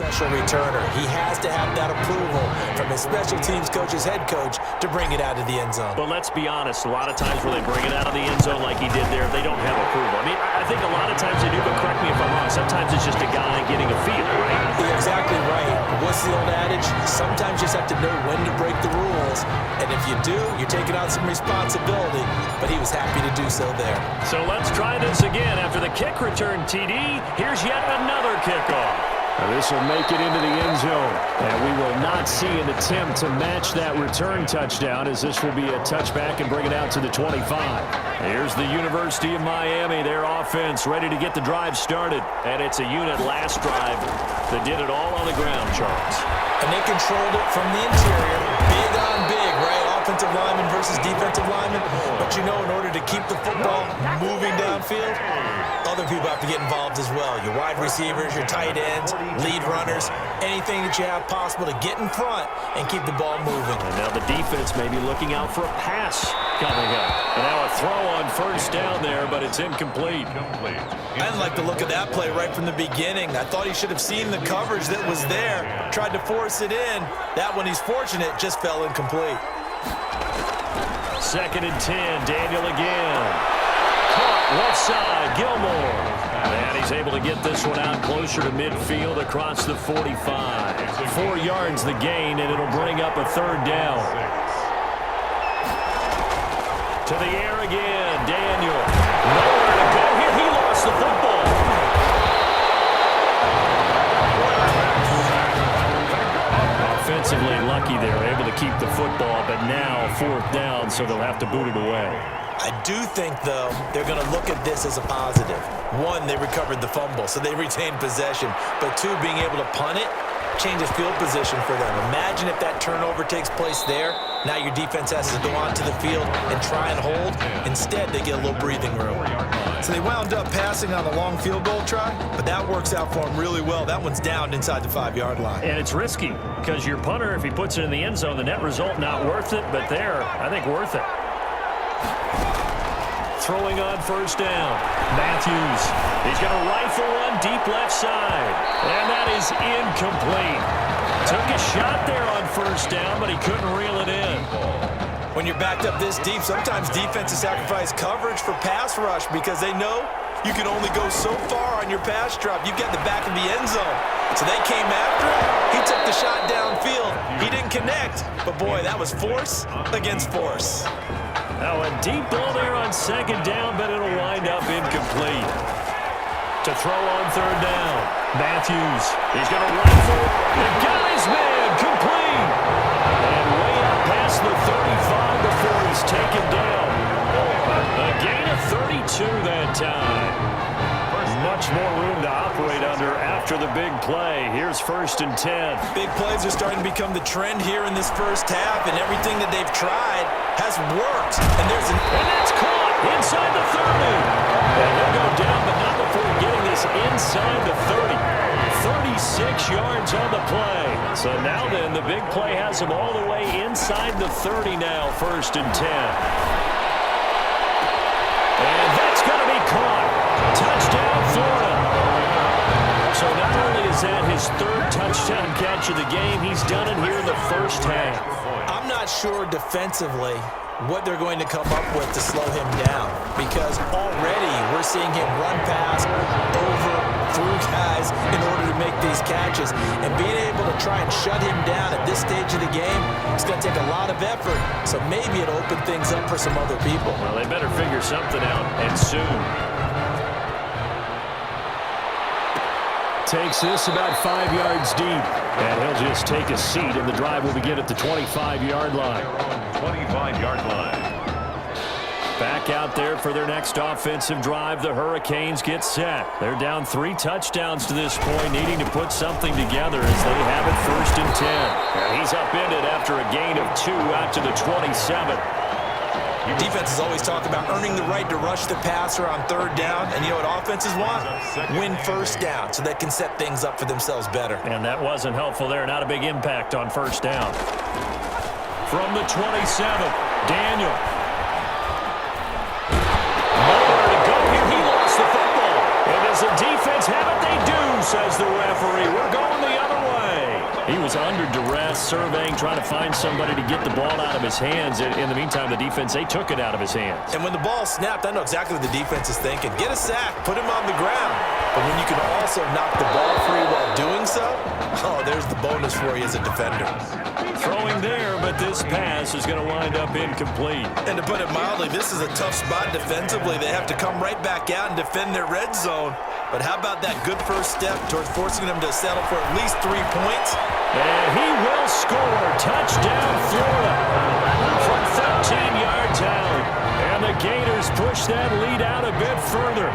Special returner. He has to have that approval from his special teams coach's head coach to bring it out of the end zone. But let's be honest, a lot of times where they bring it out of the end zone like he did there, they don't have approval. I mean, I think a lot of times they do, but correct me if I'm wrong. Sometimes it's just a guy getting a feel, right? You're exactly right. What's the old adage? Sometimes you just have to know when to break the rules. And if you do, you're taking on some responsibility. But he was happy to do so there. So let's try this again. After the kick return, TD, here's yet another kickoff. Now this will make it into the end zone. And we will not see an attempt to match that return touchdown, as this will be a touchback and bring it out to the 25. Here's the University of Miami, their offense ready to get the drive started. And it's a unit last drive that did it all on the ground, Charles. And they controlled it from the interior. Big on big, right? Offensive lineman versus defensive lineman. But you know, in order to keep the football moving downfield, other people have to get involved as well. Your wide receivers, your tight ends, lead runners, anything that you have possible to get in front and keep the ball moving. And now the defense may be looking out for a pass coming up. And now a throw on first down there, but it's incomplete. I didn't like the look of that play right from the beginning. I thought he should have seen the coverage that was there, tried to force it in. That one, he's fortunate, just fell incomplete. 2nd and 10, Daniel again. Caught left side, Gilmore. And he's able to get this one out closer to midfield across the 45. 4 yards the gain, and it'll bring up a 3rd down. To the air again, Daniel. Nowhere to go here. He lost the football. Offensively lucky they were able to keep the football, but now 4th down, so they'll have to boot it away. I do think, though, they're going to look at this as a positive. 1, they recovered the fumble, so they retained possession. But 2, being able to punt it changes field position for them. Imagine if that turnover takes place there. Now your defense has to go onto the field and try and hold. Instead, they get a little breathing room. So they wound up passing on a long field goal try, but that works out for them really well. That one's down inside the 5-yard line. And it's risky because your punter, if he puts it in the end zone, the net result not worth it, but there, I think worth it. Throwing on first down. Matthews. He's going to rifle one deep left side. And that is incomplete. Took a shot there on first down, but he couldn't reel it in. When you're backed up this deep, sometimes defenses sacrifice coverage for pass rush because they know you can only go so far on your pass drop. You've got the back of the end zone. So they came after him. He took the shot downfield. He didn't connect. But, boy, that was force against force. Now a deep ball there on 2nd down, but it'll wind up incomplete. To throw on 3rd down. Matthews. He's going to rifle. He got his man complete. And way out past the 35 before he's taken down. A gain of 32 that time. Much more room to operate under after the big play. Here's 1st and 10. Big plays are starting to become the trend here in this first half, and everything that they've tried has worked. And that's caught inside the 30. And they'll go down, but not before getting this inside the 30. 36 yards on the play. So now then, the big play has him all the way inside the 30 now, 1st and 10. And that's going to be caught. Touchdown, Florida. So not only is that his 3rd touchdown catch of the game, he's done it here in the first half. I'm not sure defensively what they're going to come up with to slow him down, because already we're seeing him run past, over, through guys in order to make these catches. And being able to try and shut him down at this stage of the game, it's going to take a lot of effort. So maybe it'll open things up for some other people. Well, they better figure something out, and soon. Takes this about 5 yards deep. And he'll just take a seat, and the drive will begin at the 25-yard line. 25-yard line. Back out there for their next offensive drive. The Hurricanes get set. They're down 3 touchdowns to this point, needing to put something together as they have it 1st and 10. And he's upended after a gain of 2 out to the 27. Defenses always talk about earning the right to rush the passer on 3rd down. And you know what offenses want? Win 1st down so they can set things up for themselves better. And that wasn't helpful there. Not a big impact on 1st down. From the 27, Daniel. Nowhere to go here. He lost the football. And does the defense have it? They do. says the referee. We're going the other way. He was under duress, surveying, trying to find somebody to get the ball out of his hands. In the meantime, the defense, they took it out of his hands. And when the ball snapped, I know exactly what the defense is thinking. Get a sack, put him on the ground. But when you can also knock the ball free while doing so, oh, there's the bonus for you as a defender. Throwing there, but this pass is going to wind up incomplete. And to put it mildly, this is a tough spot defensively. They have to come right back out and defend their red zone. But how about that good first step towards forcing them to settle for at least 3 points? And he will score. Touchdown, Florida. From 13 yards out. And the Gators push that lead out a bit further.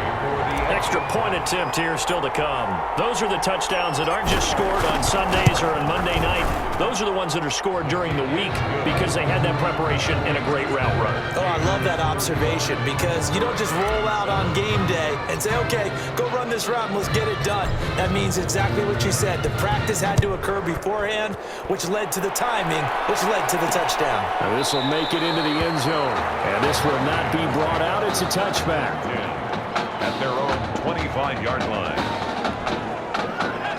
Extra point attempt here still to come. Those are the touchdowns that aren't just scored on Sundays or on Monday night. Those are the ones that are scored during the week because they had that preparation and a great route run. Oh, I love that observation because you don't just roll out on game day and say, okay, go run this route and let's get it done. That means exactly what you said. The practice had to occur beforehand, which led to the timing, which led to the touchdown. Now this will make it into the end zone. And this will not be brought out. It's a touchback. At their own 25-yard line.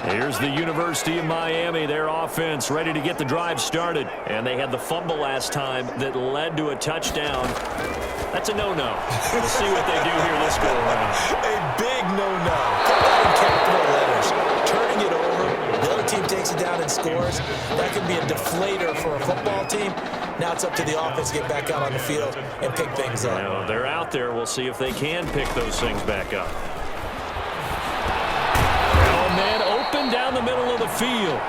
Here's the University of Miami, their offense ready to get the drive started. And they had the fumble last time that led to a touchdown. That's a no-no. We'll see what they do here this go around. A big no-no. Put that in capital letters. Turning it over, the other team takes it down and scores. That could be a deflator for a football team. Now it's up to the offense to get back out on the field and pick things up. Now, they're out there. We'll see if they can pick those things back up. And then open down the middle of the field.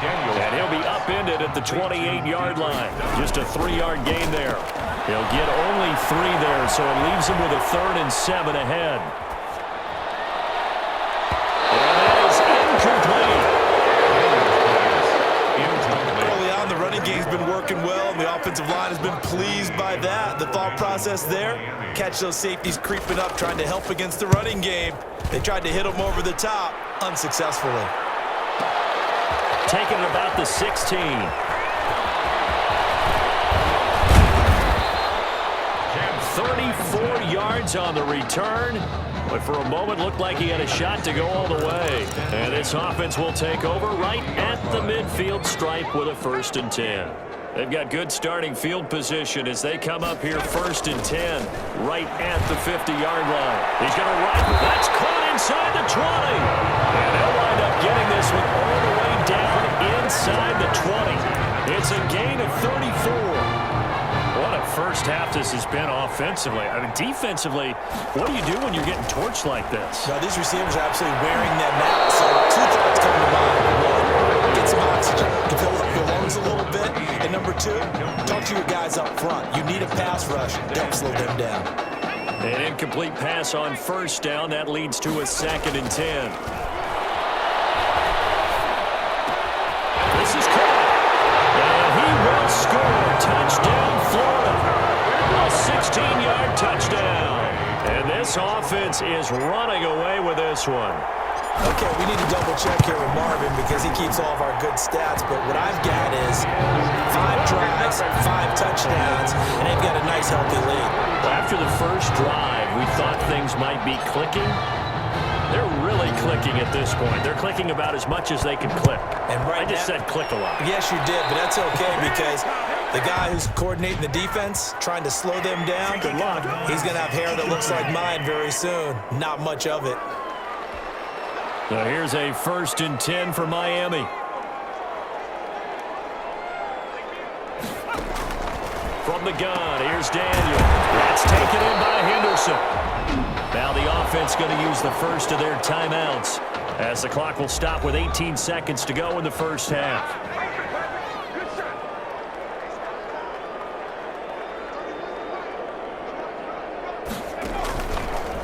And he'll be upended at the 28-yard line. Just a 3-yard gain there. He'll get only 3 there, so it leaves him with a 3rd and 7 ahead. And that is incomplete. Early on, the running game's been working well, and the offensive line has been pleased by that. The thought process there, catch those safeties creeping up, trying to help against the running game. They tried to hit them over the top, unsuccessfully. Taking it about the 16. 34 yards on the return, but for a moment looked like he had a shot to go all the way. And this offense will take over right at the midfield stripe with a 1st and 10. They've got good starting field position as they come up here 1st and 10 right at the 50-yard line. He's going to run. That's caught inside the 20. And they'll wind up getting this one all the way down inside the 20. It's a gain of 34. What a first half this has been offensively. I mean, defensively, what do you do when you're getting torched like this? Now, these receivers are absolutely wearing them out. So 2 thoughts come to mind. 1, get some oxygen to fill up your lungs a little bit. And number 2, talk to your guys up front. You need a pass rush. Don't slow them down. An incomplete pass on 1st down. That leads to a 2nd and 10. This is caught. And he will score. Touchdown, Florida. A 16-yard touchdown. And this offense is running away with this one. Okay, we need to double-check here with Marvin because he keeps all of our good stats. But what I've got is 5 drives, 5 touchdowns, and they've got a nice, healthy lead. Well, after the first drive, we thought things might be clicking. They're really clicking at this point. They're clicking about as much as they can click. And right I just said click a lot. Yes, you did, but that's okay because the guy who's coordinating the defense, trying to slow them down, good luck. He's going to have hair that looks like mine very soon. Not much of it. So here's a 1st and 10 for Miami. From the gun, here's Daniel. That's taken in by Henderson. Now the offense going to use the first of their timeouts as the clock will stop with 18 seconds to go in the first half.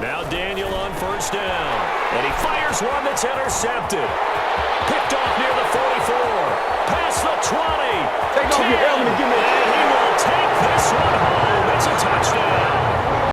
Now Daniel on 1st down. And he fires one that's intercepted. Picked off near the 44. Past the 20. Take off your helmet and give me a... And he will take this one home. It's a touchdown.